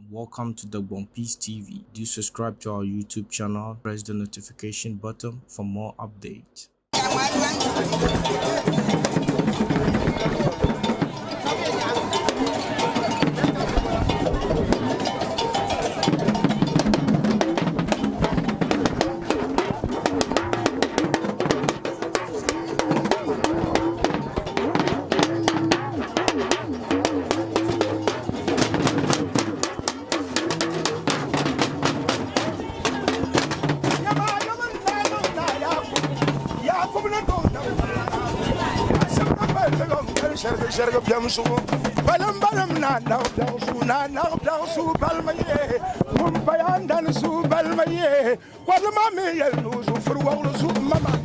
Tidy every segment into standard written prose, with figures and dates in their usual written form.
welcome to the One Piece TV. Do subscribe to our YouTube channel, press the notification button for more updates. Sharga biamsu balam balam na na biamsu na biamsu balmaye mum bayan dan su balmaye kwalma me yelu su furwa su mama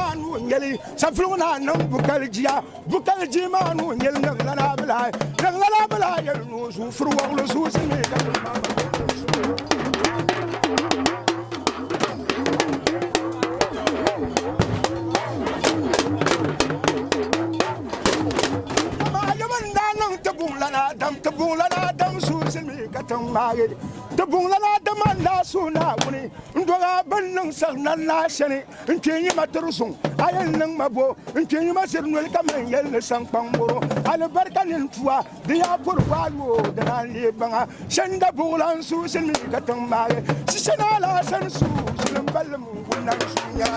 manu ngeli safruna nan bukal ji manu ngel ngala bala yel no su furwa lo su sime tabung lana dam su sime katang mage tabung lana damanda suna wuni ndoga bannan sarnan na shani nkenyi matrusun ayen nan mabo nkenyi masirnul kamen yel san pangoro albarkanin tuwa dia purwalo da le banga shanda bulan su sime katang mage sisana la san su silim balum wunan sunya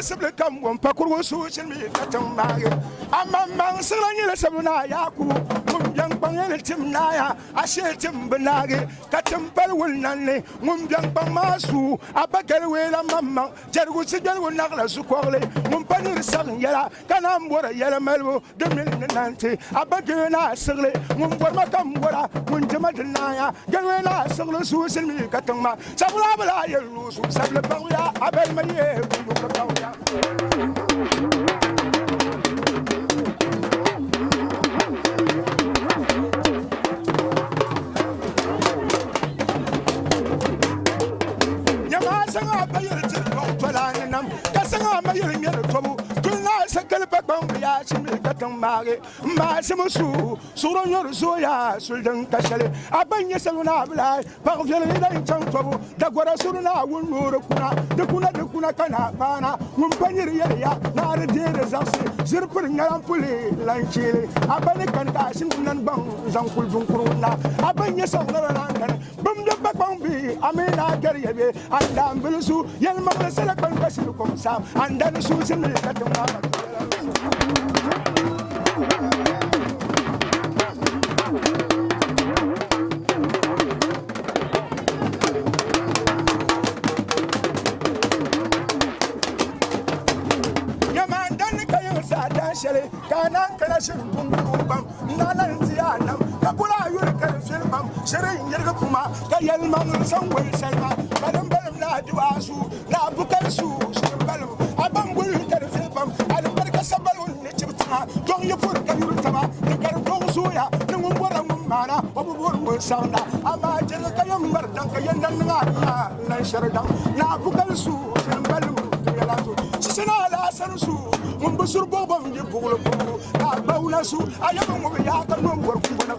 sibli kam won pakuru su chimi katam mage amma man sirani la sabuna yaku mum jang bangel timna ya ashe timbnage katam balwul nanne mum jang bang masu abakal wela mamma jargu sigal won nakla su kogle mum panir sang yala kanam bora yala malwo 2090 abagena sigle mum bor makam bora mun jamadna ya galwela sigle su chimi katam ma sabula bala yelu su sabla bawya abel maye ku ko Nyama sanga bayir tin ko tolani nam kasanga mayir ngel tobu tulna sakal babam ya shimi katang mage ma simusu suro yor soya suldan kashale abanya saluna bla parvele ida chang tobu da gora suruna wun nuru kuna kana bana mun banyir ya na de zasi zirpur ngaram puli lanchile abane kan ta shin nan bang zan kul dun kuruna abanya saluna nan bum de babam bi amina gariyebe andam bilsu yel magla sala kan kasil kom sam andan su sin katama kanan kana shirin bam nanan tiyanam kabula yur kan filmam shirin yirga kuma kayal man san wai salma balam na duwasu na bukar su shirin balam abam gul kan filmam al barka sabalun ne cibtuma don ya furka yurtama da gargon soya da mun gora mun mana babu mun sauna amma jirga kayan mardan kayan nan na shardan na bukar su shirin balam ya lato sina la san su mun busur bobam je bugul bugu na baula su ayabu mu ya kan mun gor ku na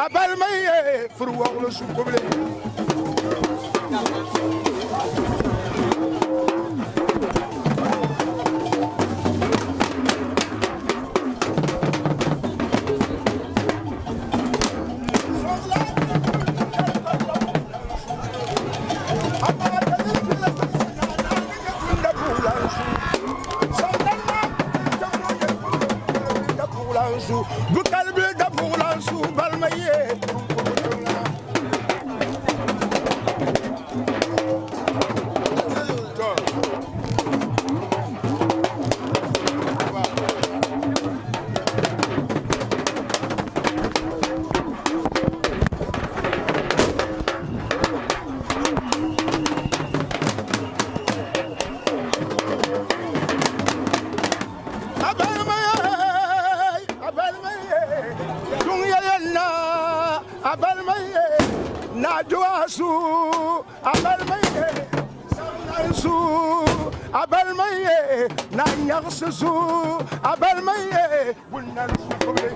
abalmaye furwa su kuble bukalbe da bulansu balmaye Naduasu abalmaye sanansu abalmaye nanyarsu abalmaye bunansu kuble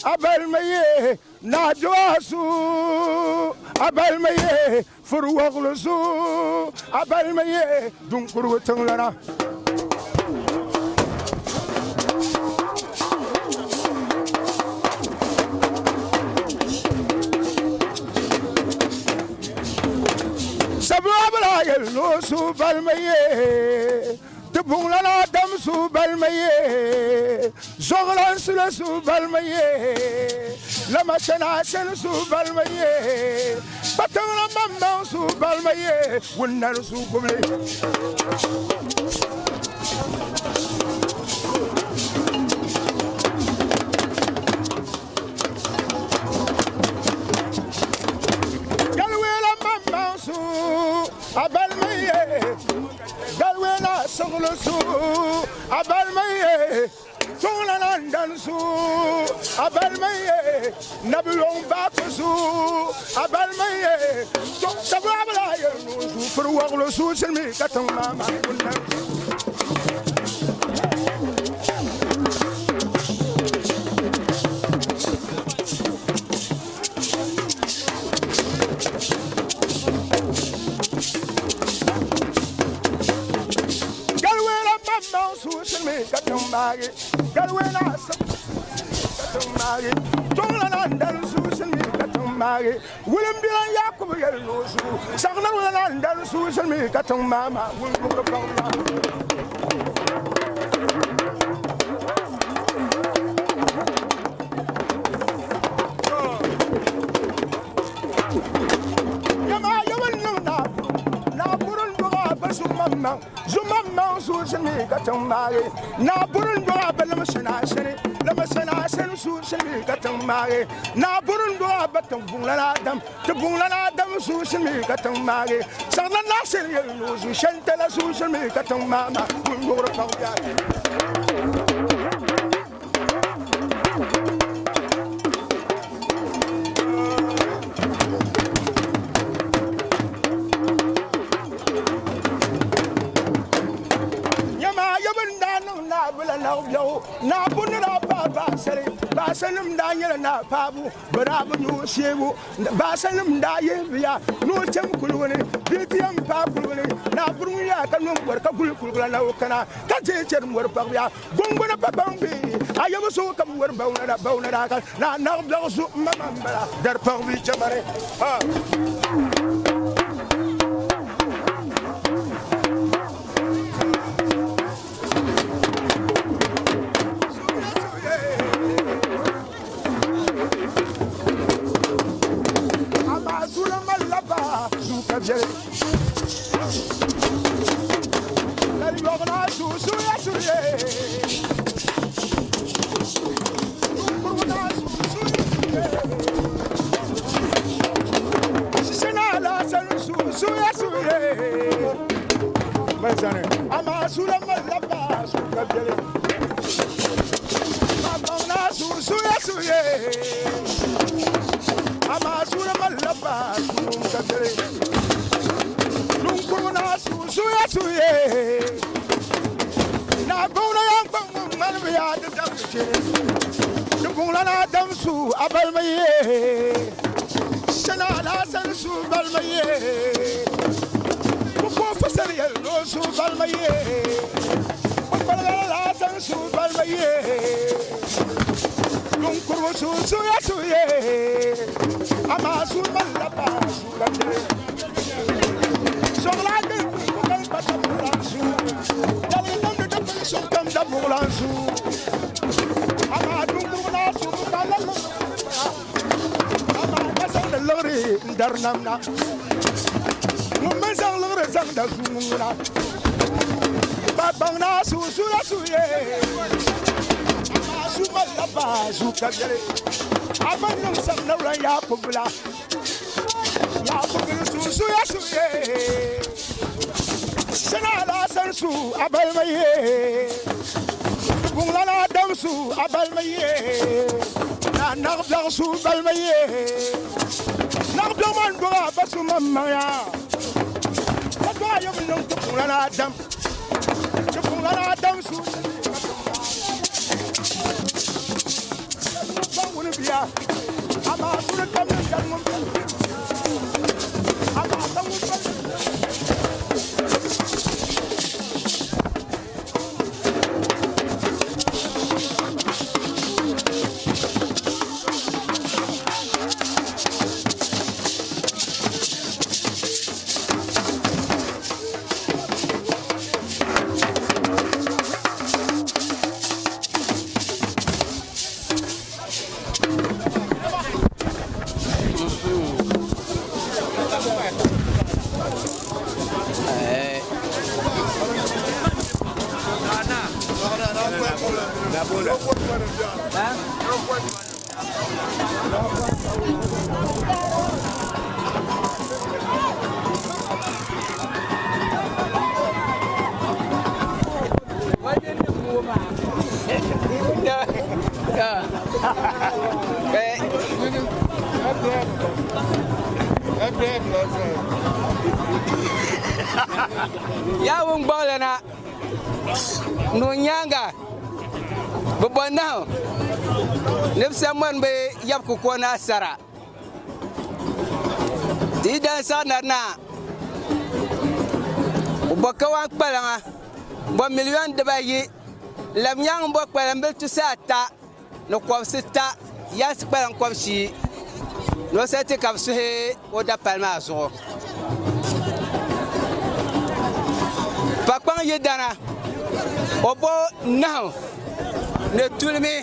abalmaye naduasu abalmaye furwaglusu abalmaye dunkuru tanglana sababla yelnusu balmaye tebulana damsu balmaye zoglan sulasu balmaye lama sana su balmaye batana mamma su balmaye wunnar su kumle galwela mamma su abalmaye galwela soglusu abalmaye Tonglanandansu abalmaye nabilon bakusu abalmaye tababla yenusu furwaglo su silmi katang mama galwela mamma su silmi katang magi galwena katumari tongla ndal susun mi katumari wulim bilan yakub yel nusu sagna wala ndal susun mi katum mama wul ko bawla yama yawan na burun buga basu mamma zumamma susun mi katumari na burun buga balam sanasani lama sanasani susun mi katumari na burun buga batam bunglana adam susun mi katumari sagna nasir yel nusu shantala susun mi katum mama wul ko bawla na bunra ba sare ba sanim da nyela na pabu bara bu nu shebu ba sanim da yebiya no tem kulwone bitiyam pa kulwone na burun ya kan no war ka kulkul na kana ka je cer war pa ya gongona pa bambi ayabu so kam war bauna da ka na bla su mamamba dar pa bi chamare ha Mazane, Amasula Malaba, Sukabele, Mamma Suya Suye, Amasula Malaba, Sukabele, Lunkuna Suya Suye, Nabona Yang Malvia, the Dutch, the Bulana Damsu, Abalmaye, Shanala Sansu Balmaye. No su balmaye, la san su balmaye, un curvo su ya suye, ama su malapa su bande, son la que con pata bulansu, dale donde te son cam da bulansu, ama tu curva su balala, ama pasan de lori darnamna. Mumezang lore zang da zunguna, babang na su suye, su malaba su kagere, abang sang na ra ya pugla su suye, sena la san su abal maye, bungla na dam su abal maye, na nagdang su bal maye, nagdang man gora basu mamaya. You belong to Pulana Adam. To Pulana Adam, so I'm going to be about to come Ya wong balana no nyanga bobana neb saman be yab ko na sara di dan sanarna ubakawa palanga bo million de bayi lam yang bo palambel tu sata no ko sita yas palang ko si no sete kapsu he o da palma so Pakpang yedana obo now ne tulmi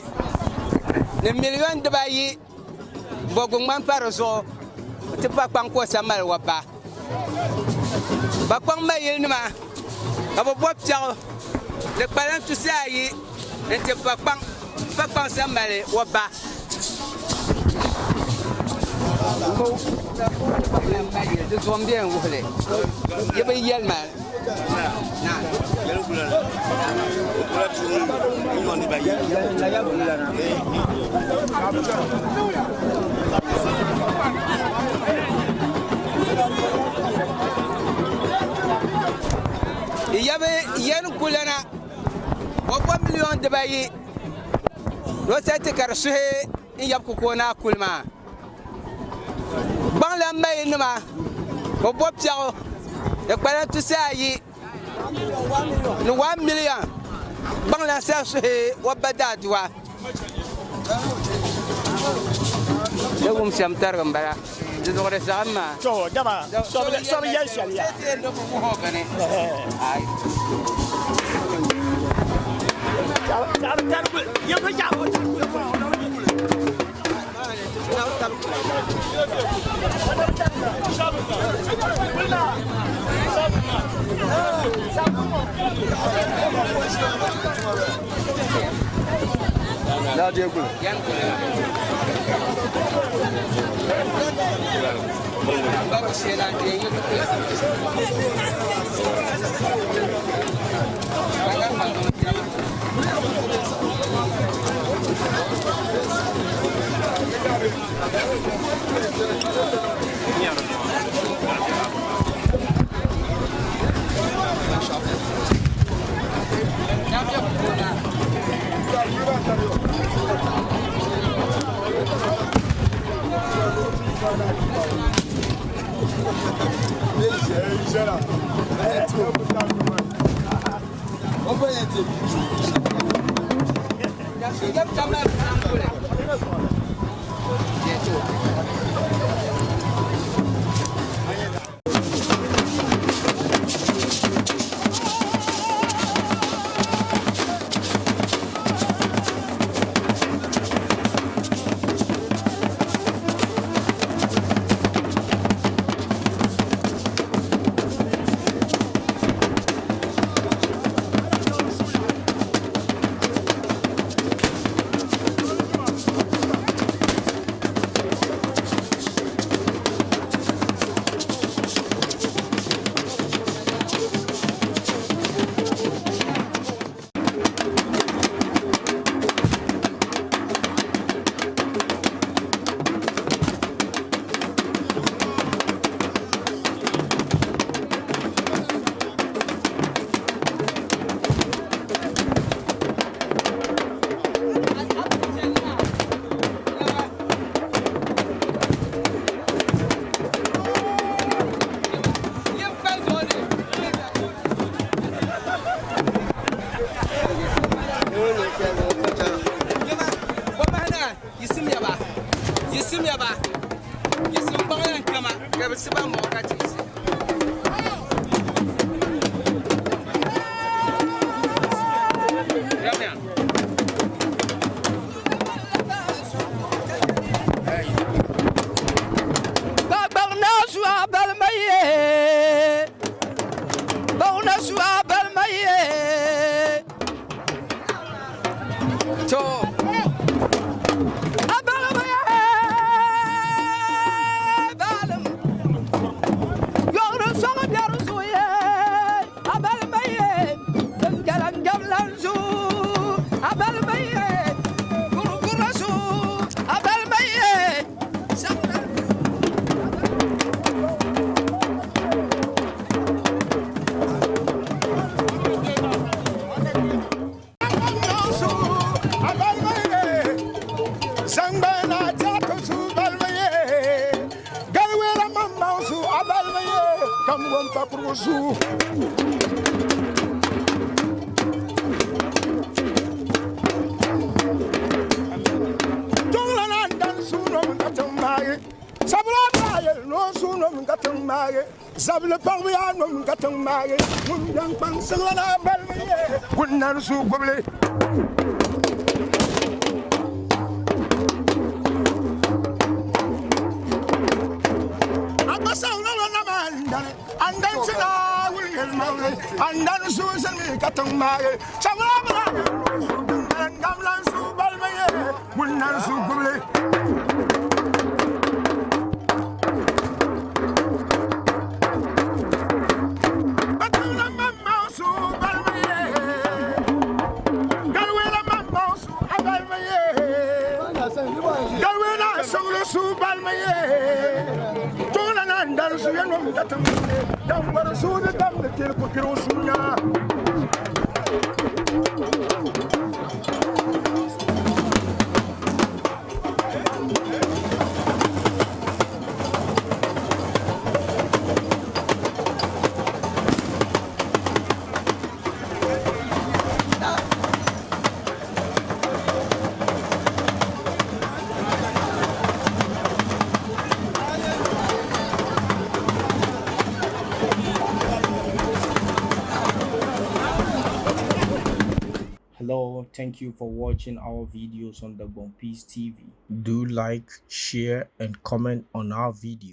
ne million de bayi bogungman paraso te pakpang ko samal wapa pakpang mayel nima abo bob tiago le palan tu sayi ne te pakpang samal wapa de zombien vous voulez il va y aller nah lalu bulan ini dibayar saya bulan iya be yen kulana 1 million de bayi do sete karsuhe yab ko na kulma bang la mbay nima ko bob tiago e kwala tu sayi no 1 million bang la sa suhe wabada dua de gum sam tar gambara de do re sama to dama so ya sharia ndo ko ho gane ai ya ba ya ba Dah dia pun. Yang bagus jalan dia. Zabla Pawia, no Gatang Mage, Mundang Pansala, Balmaye, Wundan Su Gobble. And then Sina will Maury, and then Susan Gatang Mage, Sabra, and Gamlan Su Balmaye, Wundan Su Gobble. Hello, thank you for watching our videos on the Bumpy's TV. Do like, share and comment on our video.